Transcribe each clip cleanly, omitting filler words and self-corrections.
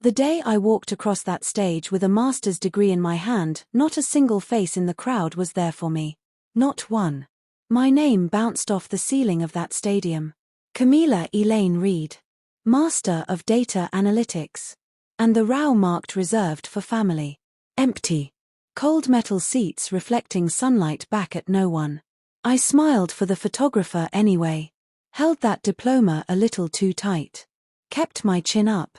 The day I walked across that stage with a master's degree in my hand, not a single face in the crowd was there for me. Not one. My name bounced off the ceiling of that stadium. Camila Elaine Reed. Master of Data Analytics. And the row marked reserved for family. Empty. Cold metal seats reflecting sunlight back at no one. I smiled for the photographer anyway. Held that diploma a little too tight. Kept my chin up.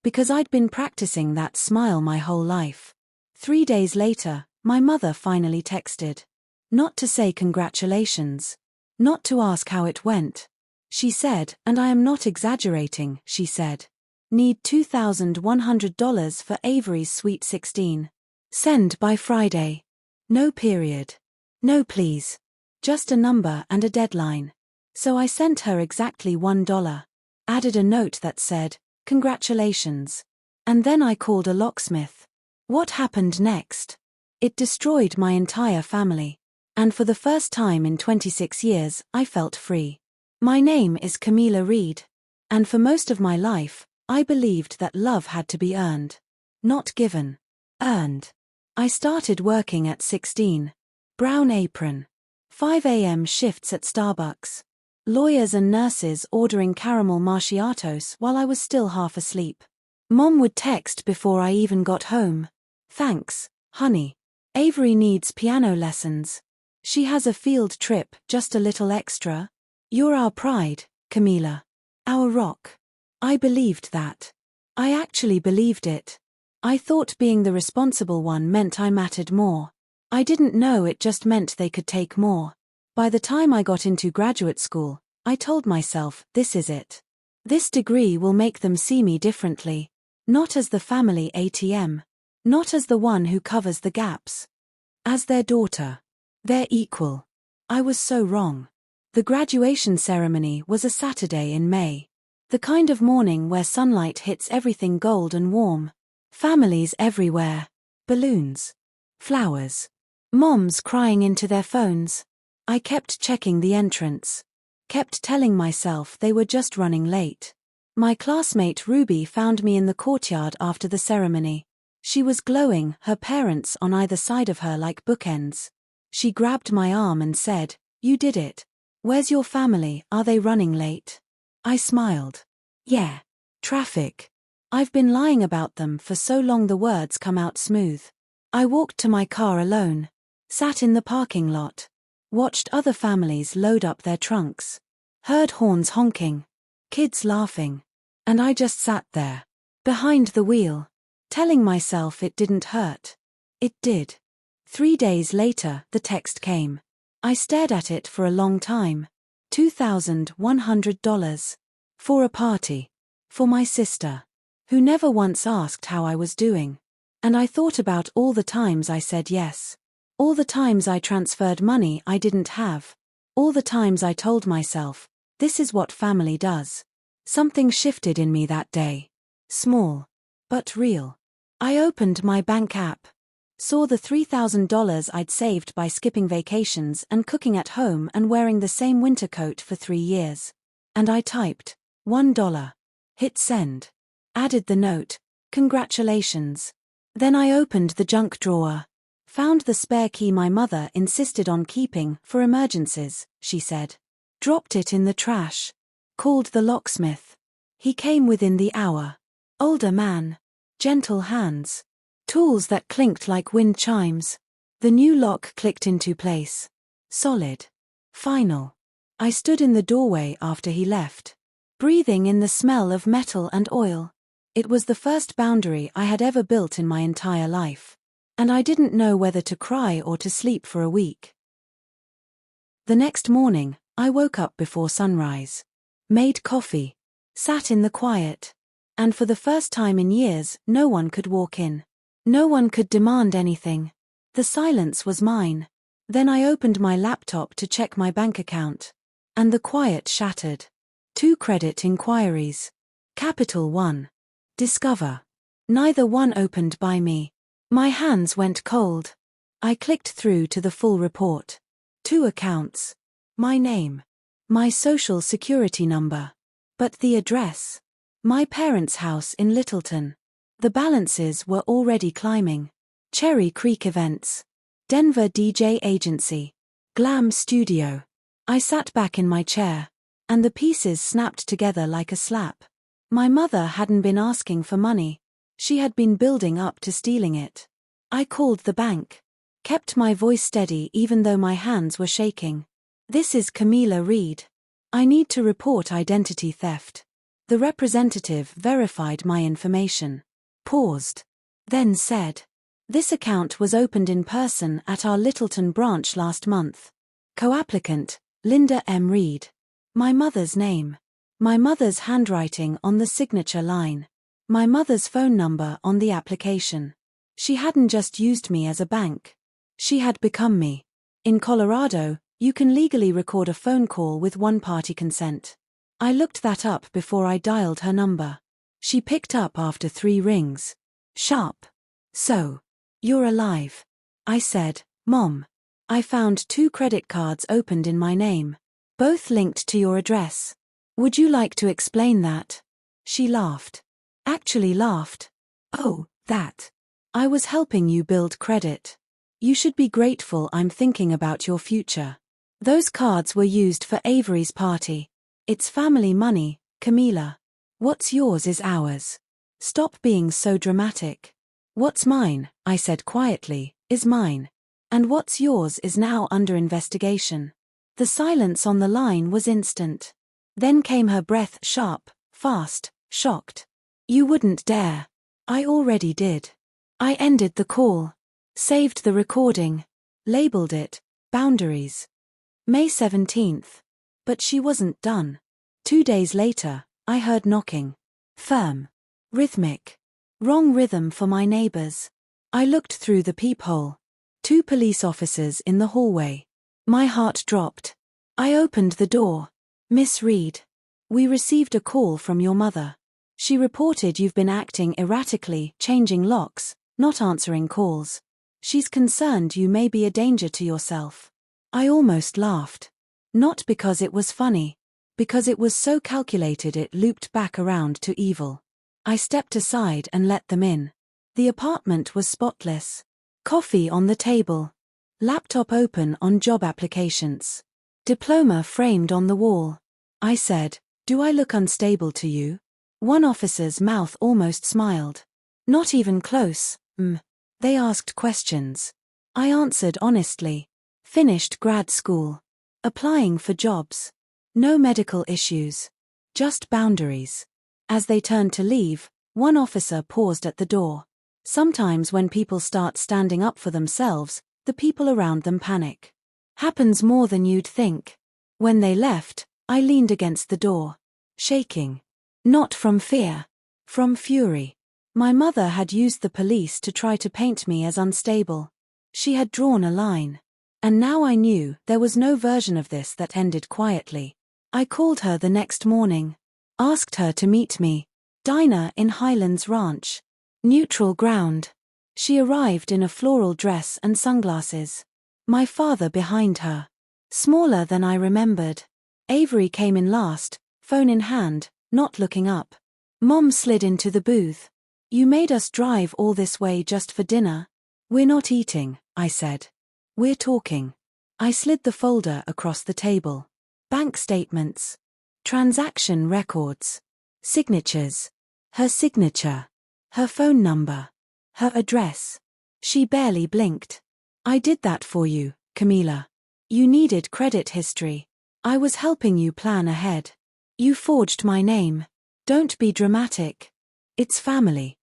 Because I'd been practicing that smile my whole life. 3 days later, my mother finally texted. Not to say congratulations. Not to ask how it went. She said, and I am not exaggerating, she said. Need $2,100 for Avery's Sweet 16. Send by Friday. No period. No please. Just a number and a deadline. So I sent her exactly $1. Added a note that said, congratulations. And then I called a locksmith. What happened next? It destroyed my entire family. And for the first time in 26 years, I felt free. My name is Camila Reed. And for most of my life, I believed that love had to be earned. Not given. Earned. I started working at 16. Brown apron. 5 a.m. shifts at Starbucks. Lawyers and nurses ordering caramel macchiatos while I was still half asleep. Mom would text before I even got home. Thanks, honey. Avery needs piano lessons. She has a field trip, just a little extra. You're our pride, Camila. Our rock. I believed that. I actually believed it. I thought being the responsible one meant I mattered more. I didn't know it just meant they could take more. By the time I got into graduate school, I told myself, this is it. This degree will make them see me differently. Not as the family ATM. Not as the one who covers the gaps. As their daughter. Their equal. I was so wrong. The graduation ceremony was a Saturday in May. The kind of morning where sunlight hits everything gold and warm. Families everywhere. Balloons. Flowers. Moms crying into their phones. I kept checking the entrance. Kept telling myself they were just running late. My classmate Ruby found me in the courtyard after the ceremony. She was glowing, her parents on either side of her like bookends. She grabbed my arm and said, "You did it. Where's your family, are they running late?" I smiled. Yeah. Traffic. I've been lying about them for so long the words come out smooth. I walked to my car alone. Sat in the parking lot. Watched other families load up their trunks. Heard horns honking. Kids laughing. And I just sat there. Behind the wheel. Telling myself it didn't hurt. It did. 3 days later, the text came. I stared at it for a long time. $2,100. For a party. For my sister. Who never once asked how I was doing. And I thought about all the times I said yes. All the times I transferred money I didn't have. All the times I told myself, this is what family does. Something shifted in me that day. Small. But real. I opened my bank app. Saw the $3,000 I'd saved by skipping vacations and cooking at home and wearing the same winter coat for 3 years. And I typed, $1. Hit send. Added the note, congratulations. Then I opened the junk drawer. Found the spare key my mother insisted on keeping for emergencies, she said. Dropped it in the trash. Called the locksmith. He came within the hour. Older man. Gentle hands. Tools that clinked like wind chimes. The new lock clicked into place. Solid. Final. I stood in the doorway after he left. Breathing in the smell of metal and oil. It was the first boundary I had ever built in my entire life. And I didn't know whether to cry or to sleep for a week. The next morning, I woke up before sunrise. Made coffee. Sat in the quiet. And for the first time in years, no one could walk in. No one could demand anything. The silence was mine. Then I opened my laptop to check my bank account. And the quiet shattered. 2 credit inquiries. Capital One. Discover. Neither one opened by me. My hands went cold. I clicked through to the full report. 2 accounts. My name. My social security number. But the address. My parents' house in Littleton. The balances were already climbing. Cherry Creek Events. Denver DJ Agency. Glam Studio. I sat back in my chair, and the pieces snapped together like a slap. My mother hadn't been asking for money. She had been building up to stealing it. I called the bank. Kept my voice steady even though my hands were shaking. This is Camila Reed. I need to report identity theft. The representative verified my information. Paused. Then said, "This account was opened in person at our Littleton branch last month. Co-applicant, Linda M. Reed." My mother's name. My mother's handwriting on the signature line. My mother's phone number on the application. She hadn't just used me as a bank. She had become me. In Colorado, you can legally record a phone call with one-party consent. I looked that up before I dialed her number. She picked up after 3 rings. Sharp. "So, you're alive," I said. "Mom, I found 2 credit cards opened in my name. Both linked to your address. Would you like to explain that?" She laughed. Actually laughed. "Oh, that. I was helping you build credit. You should be grateful I'm thinking about your future. Those cards were used for Avery's party. It's family money, Camila. What's yours is ours. Stop being so dramatic. What's mine," I said quietly, "is mine. And what's yours is now under investigation." The silence on the line was instant. Then came her breath, sharp, fast, shocked. "You wouldn't dare." I already did. I ended the call. Saved the recording. Labeled it, Boundaries. May 17th. But she wasn't done. 2 days later, I heard knocking. Firm. Rhythmic. Wrong rhythm for my neighbors. I looked through the peephole. 2 police officers in the hallway. My heart dropped. I opened the door. "Miss Reed. We received a call from your mother. She reported you've been acting erratically, changing locks, not answering calls. She's concerned you may be a danger to yourself." I almost laughed. Not because it was funny. Because it was so calculated it looped back around to evil. I stepped aside and let them in. The apartment was spotless. Coffee on the table. Laptop open on job applications. Diploma framed on the wall. I said, "Do I look unstable to you?" One officer's mouth almost smiled. "Not even close, They asked questions. I answered honestly. Finished grad school. Applying for jobs. No medical issues. Just boundaries. As they turned to leave, one officer paused at the door. Sometimes when people start standing up for themselves, the people around them panic. Happens more than you'd think. When they left, I leaned against the door. Shaking. Not from fear. From fury. My mother had used the police to try to paint me as unstable. She had drawn a line. And now I knew there was no version of this that ended quietly. I called her the next morning. Asked her to meet me. Diner in Highlands Ranch. Neutral ground. She arrived in a floral dress and sunglasses. My father behind her. Smaller than I remembered. Avery came in last, phone in hand, not looking up. Mom slid into the booth. "You made us drive all this way just for dinner?" "We're not eating," I said. "We're talking." I slid the folder across the table. Bank statements. Transaction records. Signatures. Her signature. Her phone number. Her address. She barely blinked. "I did that for you, Camila. You needed credit history. I was helping you plan ahead. You forged my name. Don't be dramatic. It's family.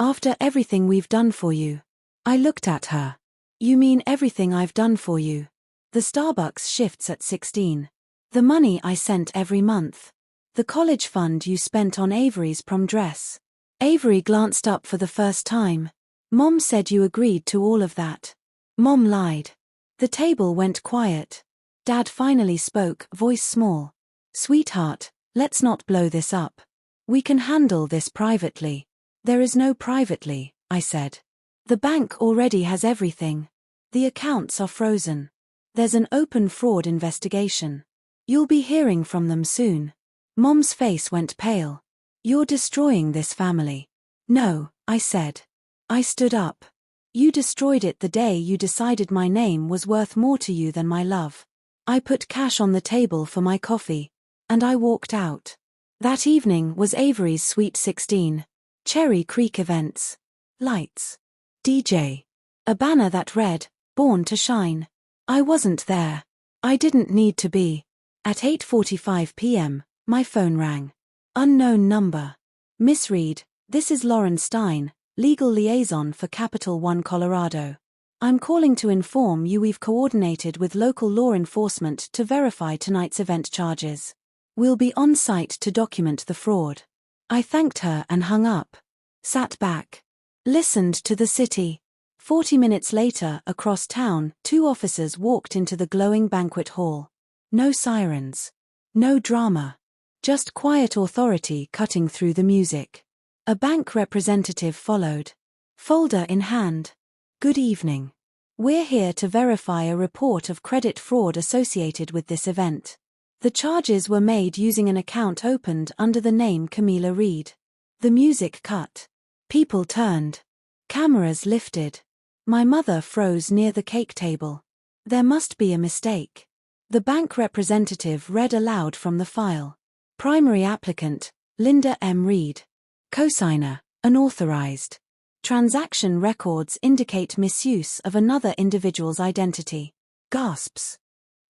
After everything we've done for you." I looked at her. "You mean everything I've done for you? The Starbucks shifts at 16. The money I sent every month. The college fund you spent on Avery's prom dress." Avery glanced up for the first time. "Mom said you agreed to all of that." Mom lied. The table went quiet. Dad finally spoke, voice small. "Sweetheart, let's not blow this up. We can handle this privately." "There is no privately," I said. "The bank already has everything. The accounts are frozen. There's an open fraud investigation. You'll be hearing from them soon." Mom's face went pale. "You're destroying this family." "No, I said. I stood up. You destroyed it the day you decided my name was worth more to you than my love. I put cash on the table for my coffee. And I walked out. That evening was Avery's Sweet 16. Cherry Creek events. Lights. DJ. A banner that read, "Born to Shine." I wasn't there. I didn't need to be. At 8:45 p.m., my phone rang. Unknown number. Miss Reed, this is Lauren Stein, legal liaison for Capital One Colorado. I'm calling to inform you we've coordinated with local law enforcement to verify tonight's event charges. We'll be on site to document the fraud. I thanked her and hung up. Sat back. Listened to the city. 40 minutes later, across town, 2 officers walked into the glowing banquet hall. No sirens. No drama. Just quiet authority cutting through the music. A bank representative followed. Folder in hand. Good evening. We're here to verify a report of credit fraud associated with this event. The charges were made using an account opened under the name Camila Reed. The music cut. People turned. Cameras lifted. My mother froze near the cake table. There must be a mistake. The bank representative read aloud from the file. Primary applicant, Linda M. Reed. Cosigner, unauthorized. Transaction records indicate misuse of another individual's identity. Gasps.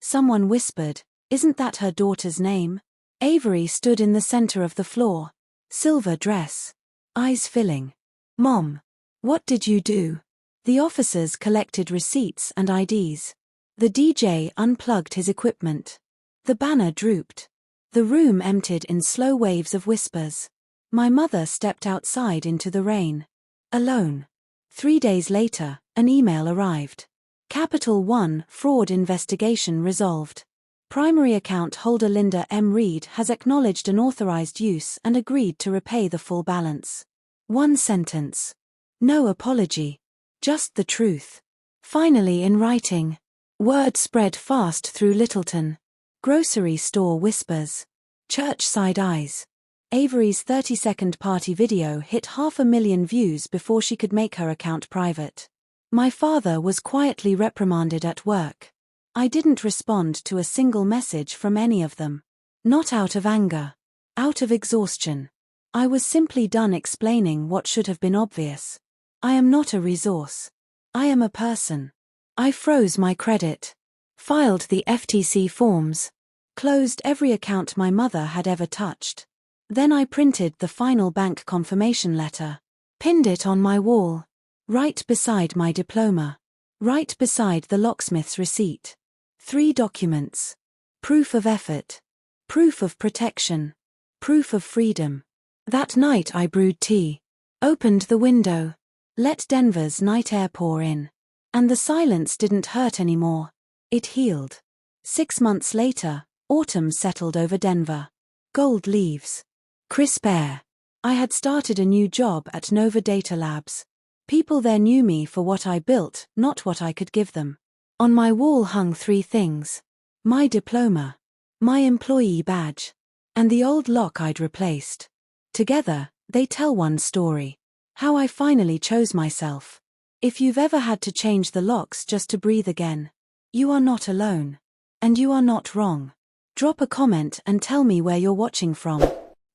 Someone whispered, "Isn't that her daughter's name?" Avery stood in the center of the floor. Silver dress. Eyes filling. "Mom, what did you do?" The officers collected receipts and IDs. The DJ unplugged his equipment. The banner drooped. The room emptied in slow waves of whispers. My mother stepped outside into the rain. Alone. 3 days later, an email arrived. Capital One fraud investigation resolved. Primary account holder Linda M. Reed has acknowledged unauthorized use and agreed to repay the full balance. 1 sentence. No apology. Just the truth. Finally in writing. Word spread fast through Littleton. Grocery store whispers. Church side eyes. Avery's 30-second party video hit 500,000 views before she could make her account private. My father was quietly reprimanded at work. I didn't respond to a single message from any of them. Not out of anger. Out of exhaustion. I was simply done explaining what should have been obvious. I am not a resource. I am a person. I froze my credit. Filed the FTC forms. Closed every account my mother had ever touched. Then I printed the final bank confirmation letter. Pinned it on my wall. Right beside my diploma. Right beside the locksmith's receipt. 3 documents. Proof of effort. Proof of protection. Proof of freedom. That night I brewed tea. Opened the window. Let Denver's night air pour in. And the silence didn't hurt anymore. It healed. 6 months later, autumn settled over Denver. Gold leaves. Crisp air. I had started a new job at Nova Data Labs. People there knew me for what I built, not what I could give them. On my wall hung 3 things. My diploma. My employee badge. And the old lock I'd replaced. Together, they tell one story. How I finally chose myself. If you've ever had to change the locks just to breathe again, you are not alone. And you are not wrong. Drop a comment and tell me where you're watching from.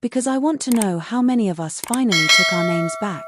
Because I want to know how many of us finally took our names back.